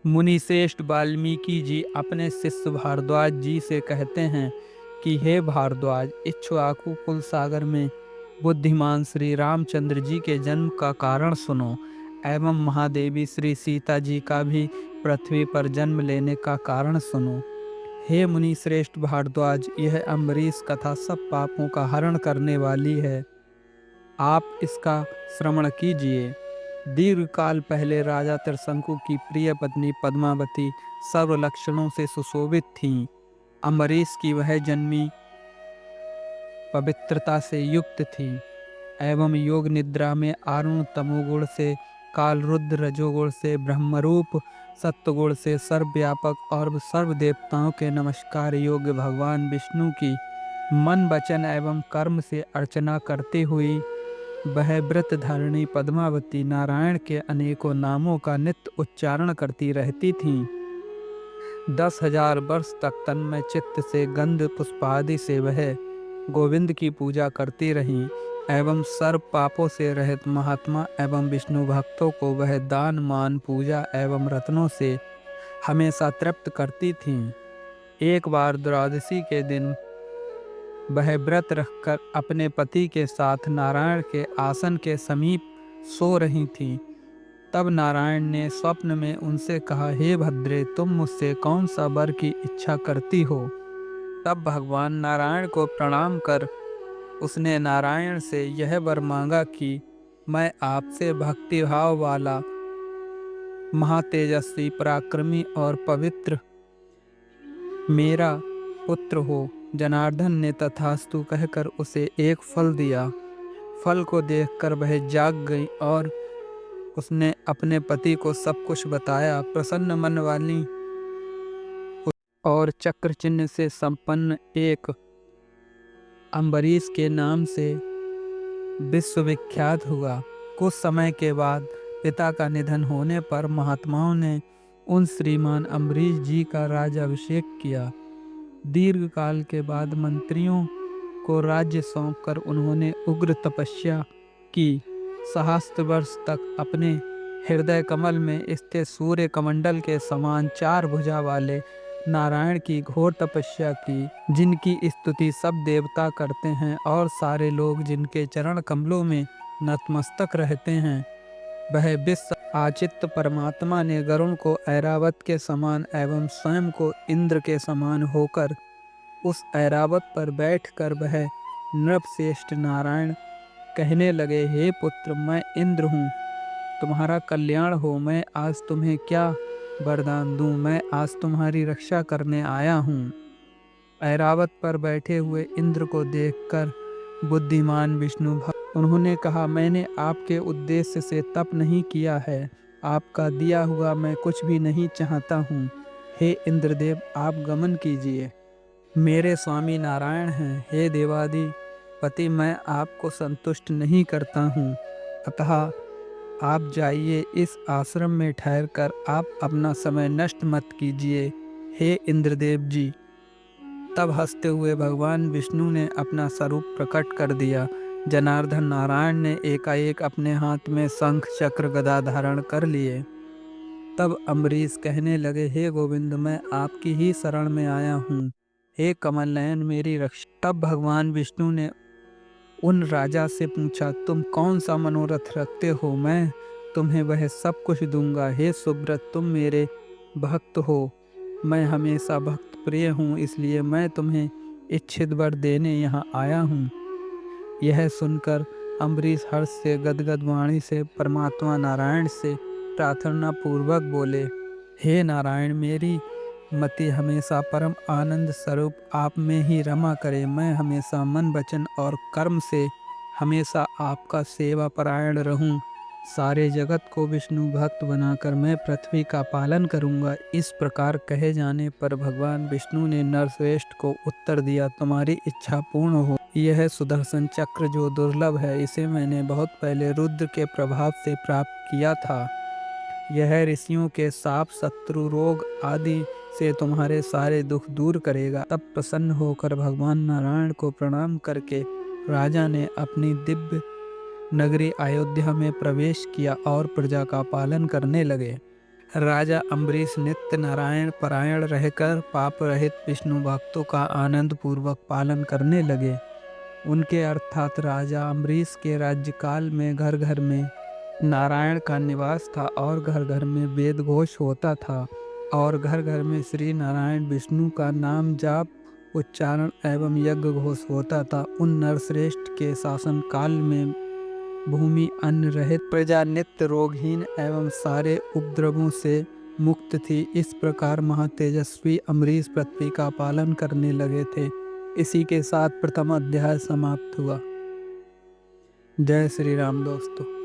मुनि श्रेष्ठ वाल्मीकि जी अपने शिष्य भारद्वाज जी से कहते हैं कि हे भारद्वाज, इक्ष्वाकु कुल सागर में बुद्धिमान श्री रामचंद्र जी के जन्म का कारण सुनो, एवं महादेवी श्री सीता जी का भी पृथ्वी पर जन्म लेने का कारण सुनो। हे मुनि श्रेष्ठ भारद्वाज, यह अम्बरीश कथा सब पापों का हरण करने वाली है, आप इसका श्रवण कीजिए। दीर्घ काल पहले राजा त्रिशंकु की प्रिय पत्नी पद्मावती सर्व लक्षणों से सुशोभित थीं। अम्बरीश की वह जन्मी पवित्रता से युक्त थी एवं योग निद्रा में आरुण तमोगुण से, काल रुद्र रजोगुण से, ब्रह्मरूप सत्वगुण से सर्वव्यापक और सर्व देवताओं के नमस्कार योग्य भगवान विष्णु की मन वचन एवं कर्म से अर्चना करते हुए वह व्रत धारिणी पद्मावती नारायण के अनेकों नामों का नित्य उच्चारण करती रहती थीं। 10,000 वर्ष तक तन्मय चित्त से गंध पुष्पादि से वह गोविंद की पूजा करती रहीं एवं सर्व पापों से रहित महात्मा एवं विष्णु भक्तों को वह दान मान पूजा एवं रत्नों से हमेशा तृप्त करती थीं। एक बार द्वादशी के दिन वह व्रत रखकर अपने पति के साथ नारायण के आसन के समीप सो रही थीं। तब नारायण ने स्वप्न में उनसे कहा, हे भद्रे, तुम मुझसे कौन सा वर की इच्छा करती हो? तब भगवान नारायण को प्रणाम कर उसने नारायण से यह वर मांगा कि मैं आपसे भक्तिभाव वाला महातेजस्वी पराक्रमी और पवित्र मेरा पुत्र हो। जनार्दन ने तथास्तु कहकर उसे एक फल दिया। फल को देखकर वह जाग गई और उसने अपने पति को सब कुछ बताया। प्रसन्न मन वाली और चक्र चिन्ह से संपन्न एक अम्बरीश के नाम से विश्वविख्यात हुआ। कुछ समय के बाद पिता का निधन होने पर महात्माओं ने उन श्रीमान अम्बरीश जी का राज्याभिषेक किया। दीर्घ काल के बाद मंत्रियों को राज्य सौंपकर उन्होंने उग्र तपस्या की। सहस्त्र वर्ष तक अपने हृदय कमल में स्थित सूर्य कमंडल के समान 4 भुजा वाले नारायण की घोर तपस्या की, जिनकी स्तुति सब देवता करते हैं और सारे लोग जिनके चरण कमलों में नतमस्तक रहते हैं। वह विश्व आचित्य परमात्मा ने गरुण को ऐरावत के समान एवं स्वयं को इंद्र के समान होकर उस ऐरावत पर बैठकर वह नृपश्रेष्ठ नारायण कहने लगे, हे पुत्र, मैं इंद्र हूँ, तुम्हारा कल्याण हो। मैं आज तुम्हें क्या वरदान दूं? मैं आज तुम्हारी रक्षा करने आया हूँ। ऐरावत पर बैठे हुए इंद्र को देखकर बुद्धिमान विष्णु भक्त उन्होंने कहा, मैंने आपके उद्देश्य से तप नहीं किया है, आपका दिया हुआ मैं कुछ भी नहीं चाहता हूँ। हे इंद्रदेव, आप गमन कीजिए, मेरे स्वामी नारायण हैं। हे देवादि पति, मैं आपको संतुष्ट नहीं करता हूँ, अतः आप जाइए, इस आश्रम में ठहरकर आप अपना समय नष्ट मत कीजिए, हे इंद्रदेव जी। तब हंसते हुए भगवान विष्णु ने अपना स्वरूप प्रकट कर दिया। जनार्दन नारायण ने एकाएक अपने हाथ में शंख चक्र गदा धारण कर लिए। तब अम्बरीश कहने लगे, हे गोविंद, मैं आपकी ही शरण में आया हूँ, हे कमल नयन, मेरी रक्षा। तब भगवान विष्णु ने उन राजा से पूछा, तुम कौन सा मनोरथ रखते हो? मैं तुम्हें वह सब कुछ दूंगा। हे सुब्रत, तुम मेरे भक्त हो, मैं हमेशा भक्त प्रिय हूँ, इसलिए मैं तुम्हें इच्छित वर देने यहाँ आया हूँ। यह सुनकर अम्बरीश हर्ष से गदगद वाणी से परमात्मा नारायण से प्रार्थना पूर्वक बोले, हे नारायण, मेरी मति हमेशा परम आनंद स्वरूप आप में ही रमा करे। मैं हमेशा मन वचन और कर्म से हमेशा आपका सेवा परायण रहूं। सारे जगत को विष्णु भक्त बनाकर मैं पृथ्वी का पालन करूंगा। इस प्रकार कहे जाने पर भगवान विष्णु ने नरश्रेष्ठ को उत्तर दिया, तुम्हारी इच्छा पूर्ण हो। यह सुदर्शन चक्र जो दुर्लभ है, इसे मैंने बहुत पहले रुद्र के प्रभाव से प्राप्त किया था। यह ऋषियों के साप, शत्रु, रोग आदि से तुम्हारे सारे दुख दूर करेगा। तब प्रसन्न होकर भगवान नारायण को प्रणाम करके राजा ने अपनी दिव्य नगरी अयोध्या में प्रवेश किया और प्रजा का पालन करने लगे। राजा अम्बरीश नित्य नारायण परायण रहकर पाप रहित विष्णु भक्तों का आनंद पूर्वक पालन करने लगे। उनके अर्थात राजा अम्बरीश के राज्यकाल में घर घर में नारायण का निवास था और घर घर में वेद घोष होता था और घर घर में श्री नारायण विष्णु का नाम जाप उच्चारण एवं यज्ञ घोष होता था। उन नरश्रेष्ठ के शासन काल में भूमि अन्न रहित, प्रजा नित्य रोगहीन एवं सारे उपद्रवों से मुक्त थी। इस प्रकार महातेजस्वी अम्बरीश पृथ्वी का पालन करने लगे थे। इसी के साथ प्रथम अध्याय समाप्त हुआ। जय श्री राम दोस्तों।